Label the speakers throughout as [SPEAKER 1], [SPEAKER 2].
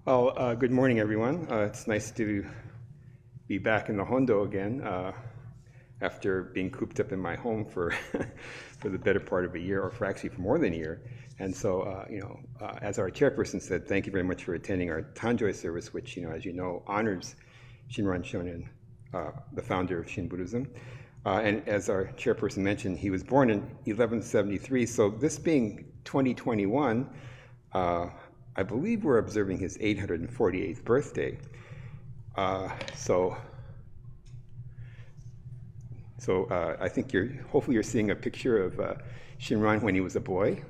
[SPEAKER 1] Well, good morning, everyone. It's nice to be back in the Hondo again after being cooped up in my home for for the better part of a year, or for more than a year. And so, as our chairperson said, thank you very much for attending our Tanjoi service, which, as you know, honors Shinran Shonin, the founder of Shin Buddhism. And as our chairperson mentioned, he was born in 1173. So this being 2021, I believe we're observing his 848th birthday. So I think hopefully you're seeing a picture of Shinran when he was a boy.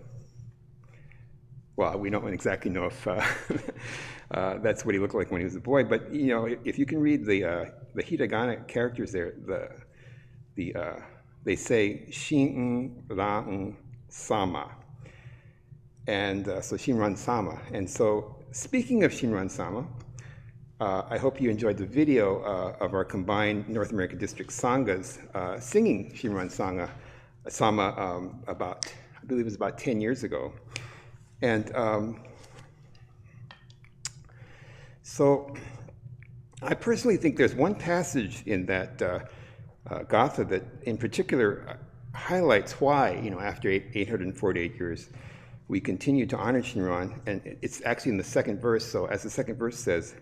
[SPEAKER 1] Well, we don't exactly know if that's what he looked like when he was a boy, but if you can read the hiragana characters there, they say Shin Ran Sama. And so Shinran Sama. And so speaking of Shinran Sama, I hope you enjoyed the video of our combined North American District Sanghas singing Shinran Sama about, I believe it was about 10 years ago. And so I personally think there's one passage in that Gatha that in particular highlights why, after 848 years, we continue to honor Shinran, and it's actually in the second verse. So as the second verse says,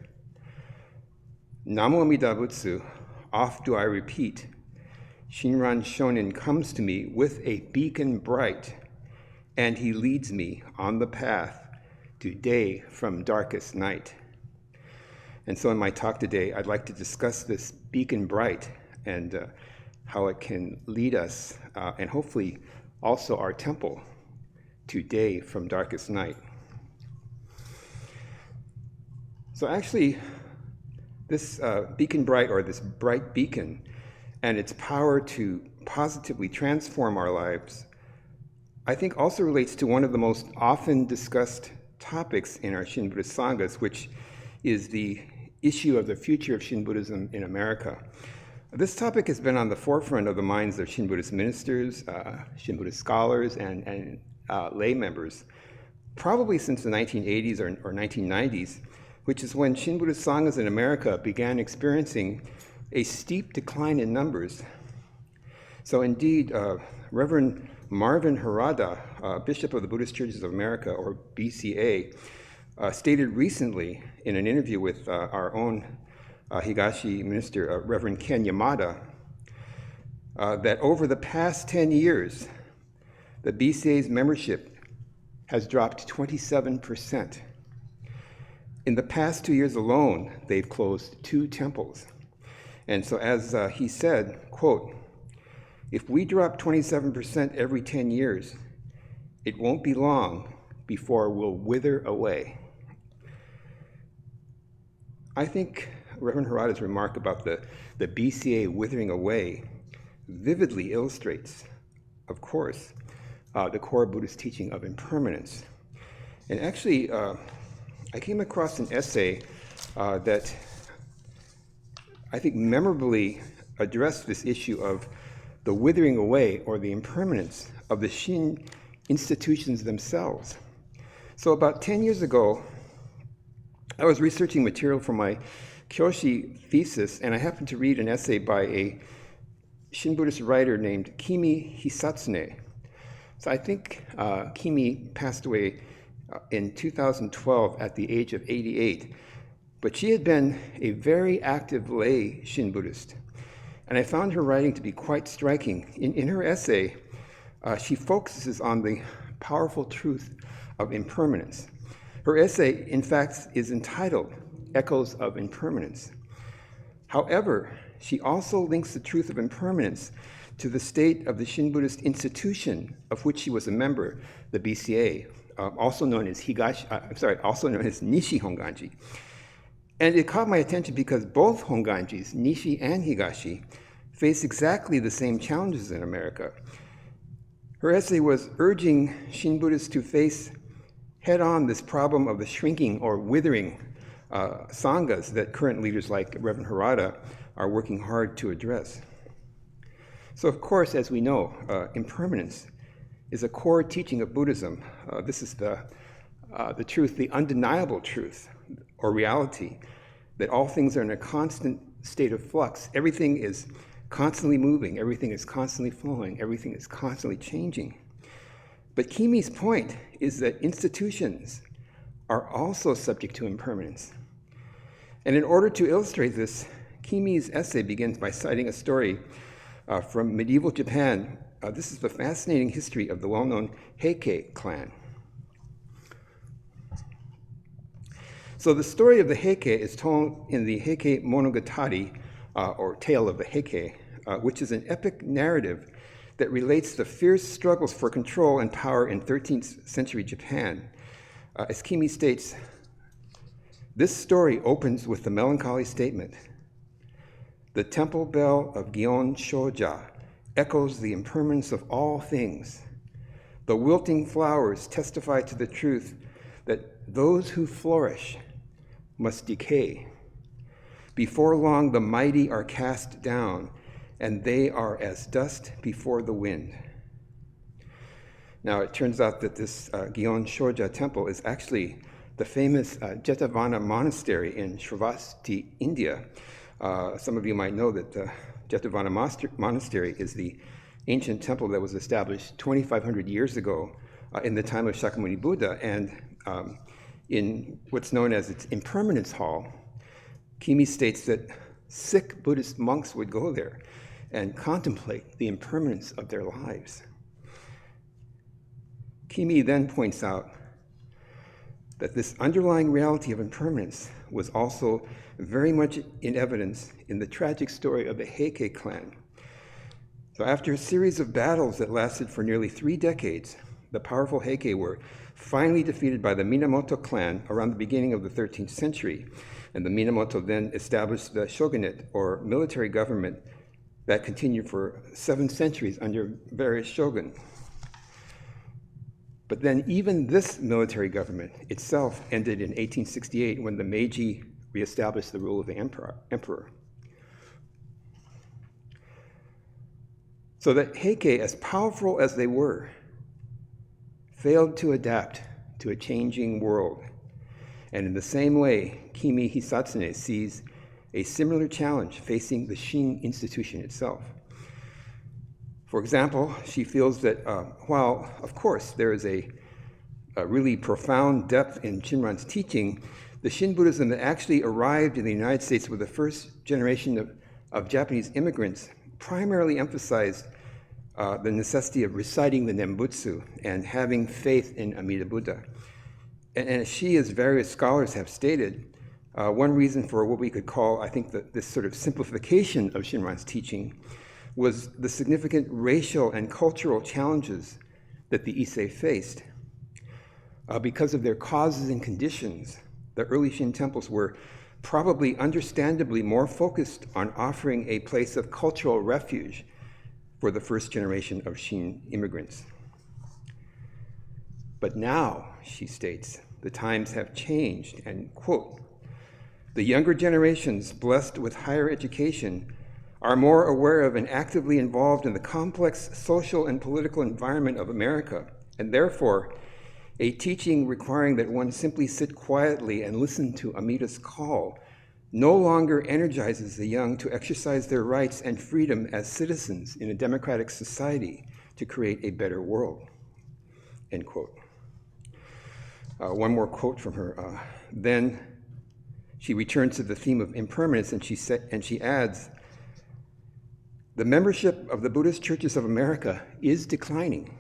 [SPEAKER 1] Namo Amida Butsu, oft do I repeat, Shinran Shonin comes to me with a beacon bright, and he leads me on the path to day from darkest night. And so in my talk today, I'd like to discuss this beacon bright and how it can lead us, and hopefully also our temple, to day from darkest night. So actually, this beacon bright, or this bright beacon, and its power to positively transform our lives, I think also relates to one of the most often discussed topics in our Shin Buddhist Sanghas, which is the issue of the future of Shin Buddhism in America. This topic has been on the forefront of the minds of Shin Buddhist ministers, Shin Buddhist scholars, and lay members, probably since the 1980s or 1990s, which is when Shin Buddhist Sanghas in America began experiencing a steep decline in numbers. So indeed, Reverend Marvin Harada, Bishop of the Buddhist Churches of America, or BCA, stated recently in an interview with our own Higashi minister, Reverend Ken Yamada, that over the past 10 years, the BCA's membership has dropped 27%. In the past 2 years alone, they've closed 2 temples. And so as he said, quote, if we drop 27% every 10 years, it won't be long before we'll wither away. I think Reverend Harada's remark about the BCA withering away vividly illustrates, of course, the core Buddhist teaching of impermanence. And actually, I came across an essay that I think memorably addressed this issue of the withering away, or the impermanence, of the Shin institutions themselves. So about 10 years ago, I was researching material for my Kyoshi thesis, and I happened to read an essay by a Shin Buddhist writer named Kimi Hisatsune. So I think Kimi passed away in 2012 at the age of 88, but she had been a very active lay Shin Buddhist. And I found her writing to be quite striking. In her essay, she focuses on the powerful truth of impermanence. Her essay, in fact, is entitled Echoes of Impermanence. However, she also links the truth of impermanence to the state of the Shin Buddhist institution of which she was a member, the BCA, also known as Nishi Honganji. And it caught my attention because both Honganjis, Nishi and Higashi, face exactly the same challenges in America. Her essay was urging Shin Buddhists to face head-on this problem of the shrinking or withering sanghas that current leaders like Reverend Harada are working hard to address. So of course, as we know, impermanence is a core teaching of Buddhism. This is the truth, the undeniable truth, or reality, that all things are in a constant state of flux. Everything is constantly moving, everything is constantly flowing, everything is constantly changing. But Kimi's point is that institutions are also subject to impermanence. And in order to illustrate this, Kimi's essay begins by citing a story from medieval Japan. This is the fascinating history of the well-known Heike clan. So the story of the Heike is told in the Heike Monogatari, or Tale of the Heike, which is an epic narrative that relates the fierce struggles for control and power in 13th century Japan. As Kimi states, this story opens with the melancholy statement, "The temple bell of Gion Shoja echoes the impermanence of all things. The wilting flowers testify to the truth that those who flourish must decay. Before long, the mighty are cast down, and they are as dust before the wind." Now, it turns out that this Gion Shoja temple is actually the famous Jetavana monastery in Shravasti, India. Some of you might know that the Jetavana monastery is the ancient temple that was established 2,500 years ago in the time of Shakyamuni Buddha, and in what's known as its Impermanence Hall, Kimi states that sick Buddhist monks would go there and contemplate the impermanence of their lives. Kimi then points out that this underlying reality of impermanence was also very much in evidence in the tragic story of the Heike clan. So after a series of battles that lasted for nearly 3 decades, the powerful Heike were finally defeated by the Minamoto clan around the beginning of the 13th century. And the Minamoto then established the shogunate, or military government, that continued for 7 centuries under various shoguns. But then even this military government itself ended in 1868 when the Meiji reestablished the rule of the emperor. So that Heike, as powerful as they were, failed to adapt to a changing world. And in the same way, Kimi Hisatsune sees a similar challenge facing the Shin institution itself. For example, she feels that while, of course, there is a really profound depth in Shinran's teaching, the Shin Buddhism that actually arrived in the United States with the first generation of Japanese immigrants primarily emphasized the necessity of reciting the Nembutsu and having faith in Amida Buddha. And as she, as various scholars have stated, one reason for what we could call, I think, this sort of simplification of Shinran's teaching was the significant racial and cultural challenges that the Issei faced. Because of their causes and conditions, the early Shin temples were probably understandably more focused on offering a place of cultural refuge for the first generation of Shin immigrants. But now, she states, the times have changed, and, quote, "The younger generations blessed with higher education are more aware of and actively involved in the complex social and political environment of America, and therefore, a teaching requiring that one simply sit quietly and listen to Amida's call no longer energizes the young to exercise their rights and freedom as citizens in a democratic society to create a better world," end quote. One more quote from her. Then she returns to the theme of impermanence, and she adds, "The membership of the Buddhist churches of America is declining.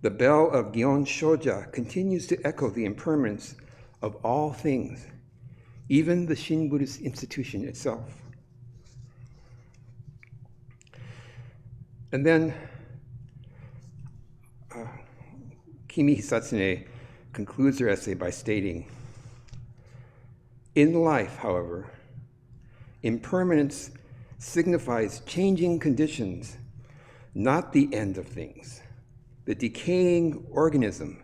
[SPEAKER 1] The bell of Gion Shoja continues to echo the impermanence of all things, even the Shin Buddhist institution itself." And then Kimi Hisatsune concludes her essay by stating, "In life, however, impermanence signifies changing conditions, not the end of things. The decaying organism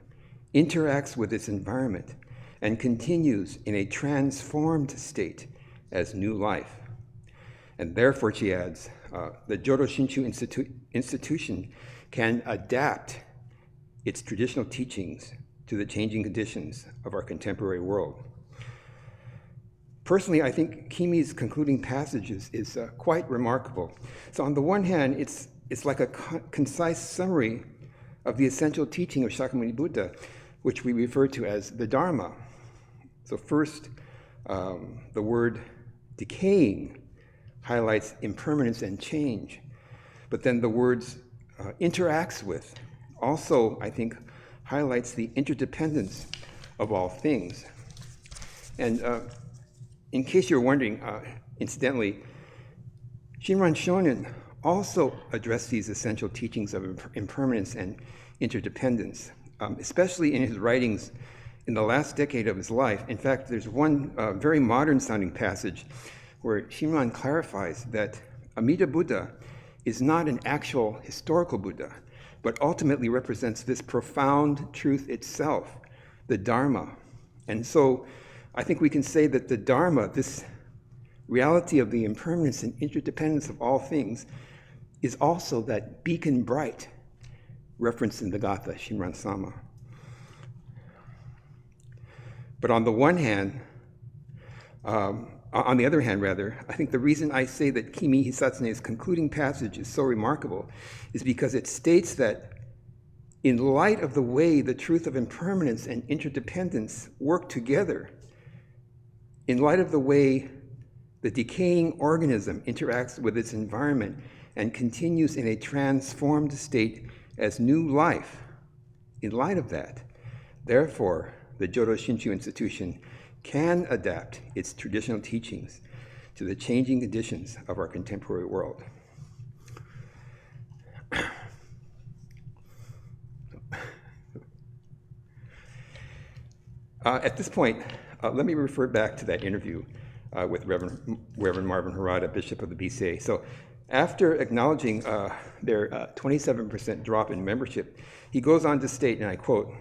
[SPEAKER 1] interacts with its environment and continues in a transformed state as new life. And therefore," she adds, "the Jodo Shinshu institution can adapt its traditional teachings to the changing conditions of our contemporary world." Personally, I think Kimi's concluding passage is quite remarkable. So on the one hand, it's like a concise summary of the essential teaching of Shakyamuni Buddha, which we refer to as the Dharma. So first, the word decaying highlights impermanence and change. But then the words interacts with also, I think, highlights the interdependence of all things. And in case you're wondering, incidentally, Shinran Shonin also addressed these essential teachings of impermanence and interdependence, especially in his writings in the last decade of his life. In fact, there's one very modern-sounding passage where Shinran clarifies that Amida Buddha is not an actual historical Buddha, but ultimately represents this profound truth itself, the Dharma. And so I think we can say that the Dharma, this reality of the impermanence and interdependence of all things, is also that beacon bright referenced in the Gatha, Shinran Sama. But on the other hand, I think the reason I say that Kimi Hisatsune's concluding passage is so remarkable is because it states that in light of the way the truth of impermanence and interdependence work together, in light of the way the decaying organism interacts with its environment and continues in a transformed state as new life, in light of that, therefore, the Jodo Shinshu institution can adapt its traditional teachings to the changing conditions of our contemporary world. At this point, let me refer back to that interview with Reverend Marvin Harada, Bishop of the BCA. So after acknowledging their 27% drop in membership, he goes on to state, and I quote,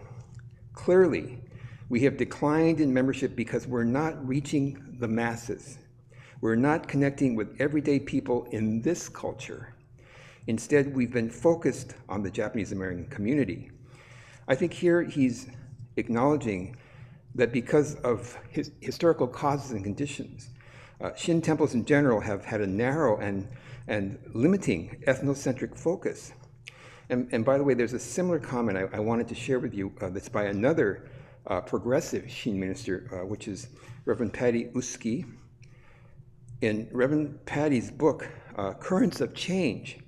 [SPEAKER 1] "Clearly, we have declined in membership because we're not reaching the masses. We're not connecting with everyday people in this culture. Instead, we've been focused on the Japanese American community." I think here he's acknowledging that because of historical causes and conditions, Shin temples in general have had a narrow and limiting ethnocentric focus. And by the way, there's a similar comment I wanted to share with you that's by another progressive Shin minister, which is Reverend Patty Uski. In Reverend Patty's book, Currents of Change,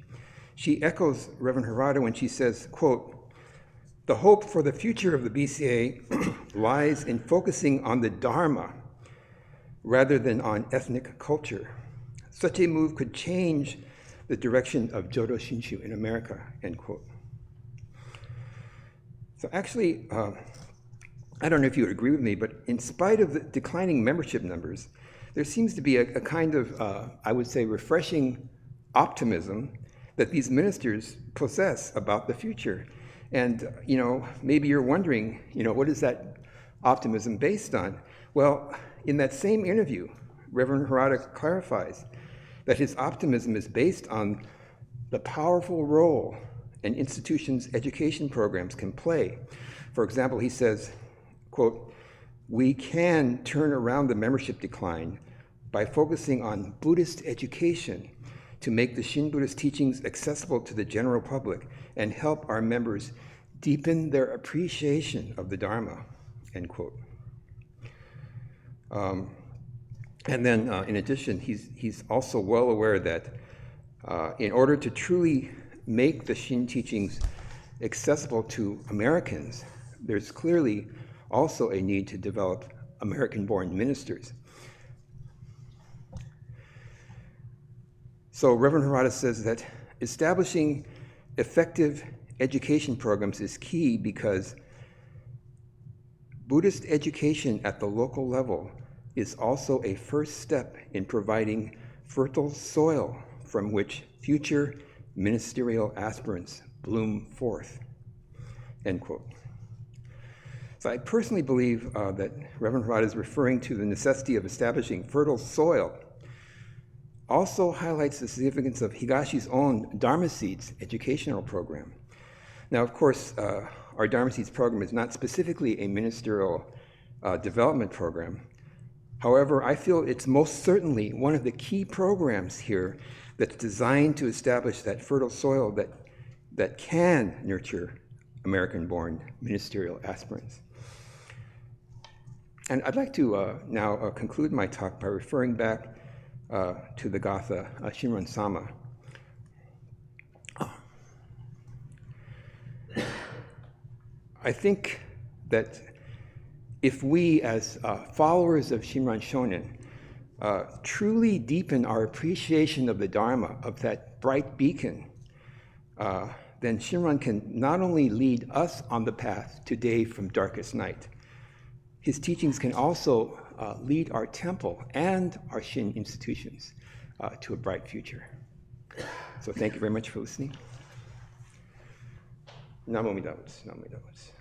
[SPEAKER 1] she echoes Reverend Harada when she says, quote, "The hope for the future of the BCA lies in focusing on the Dharma rather than on ethnic culture. Such a move could change the direction of Jodo Shinshu in America," end quote. So actually, I don't know if you would agree with me, but in spite of the declining membership numbers, there seems to be a kind of, I would say, refreshing optimism that these ministers possess about the future. And, maybe you're wondering, what is that optimism based on? Well, in that same interview, Reverend Harada clarifies that his optimism is based on the powerful role an institution's education programs can play. For example, he says, quote, "We can turn around the membership decline by focusing on Buddhist education to make the Shin Buddhist teachings accessible to the general public and help our members deepen their appreciation of the Dharma," end quote. And then, in addition, he's also well aware that in order to truly make the Shin teachings accessible to Americans, there's clearly also a need to develop American-born ministers. So Reverend Harada says that establishing effective education programs is key because Buddhist education at the local level is also a first step in providing fertile soil from which future ministerial aspirants bloom forth, end quote. So I personally believe that Reverend Harada is referring to the necessity of establishing fertile soil, also highlights the significance of Higashi's own Dharma Seeds educational program. Now, of course, our Dharma Seeds program is not specifically a ministerial development program, However, I feel it's most certainly one of the key programs here that's designed to establish that fertile soil that can nurture American-born ministerial aspirants. And I'd like to now conclude my talk by referring back to the Gatha Shinran Sama. I think that if we, as followers of Shinran Shonin, truly deepen our appreciation of the Dharma, of that bright beacon, then Shinran can not only lead us on the path to day from darkest night, his teachings can also lead our temple and our Shin institutions to a bright future. So thank you very much for listening. Namo Amida Butsu, Namo Amida Butsu.